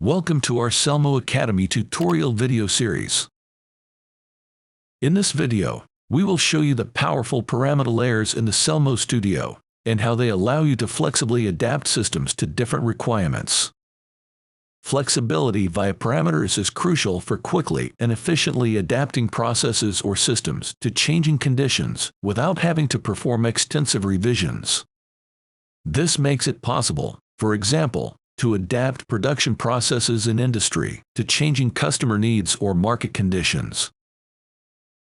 Welcome to our Selmo Academy tutorial video series. In this video, we will show you the powerful parameter layers in the Selmo Studio and how they allow you to flexibly adapt systems to different requirements. Flexibility via parameters is crucial for quickly and efficiently adapting processes or systems to changing conditions without having to perform extensive revisions. This makes it possible, for example, to adapt production processes in industry to changing customer needs or market conditions.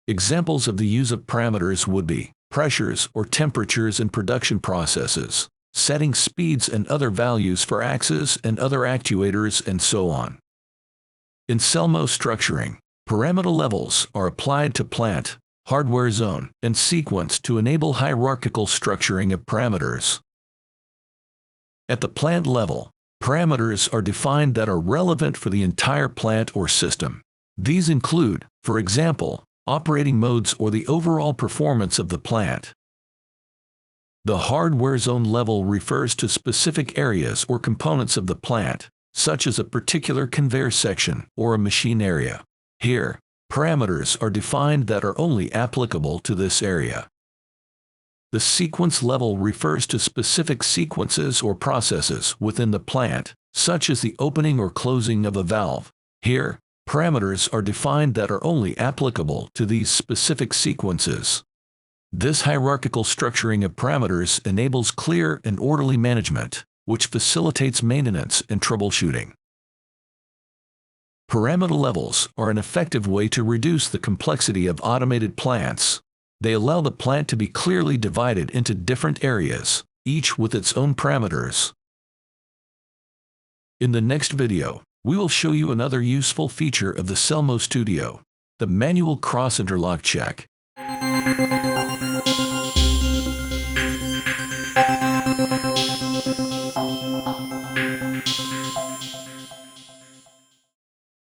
Examples of the use of parameters would be pressures or temperatures in production processes, setting speeds and other values for axes and other actuators, and so on. In Selmo structuring, parameter levels are applied to plant, hardware zone, and sequence to enable hierarchical structuring of parameters. At the plant level, parameters are defined that are relevant for the entire plant or system. These include, for example, operating modes or the overall performance of the plant. The hardware zone level refers to specific areas or components of the plant, such as a particular conveyor section or a machine area. Here, parameters are defined that are only applicable to this area. The sequence level refers to specific sequences or processes within the plant, such as the opening or closing of a valve. Here, parameters are defined that are only applicable to these specific sequences. This hierarchical structuring of parameters enables clear and orderly management, which facilitates maintenance and troubleshooting. Parameter levels are an effective way to reduce the complexity of automated plants. They allow the plant to be clearly divided into different areas, each with its own parameters. In the next video, we will show you another useful feature of the Selmo Studio, the manual cross-interlock check.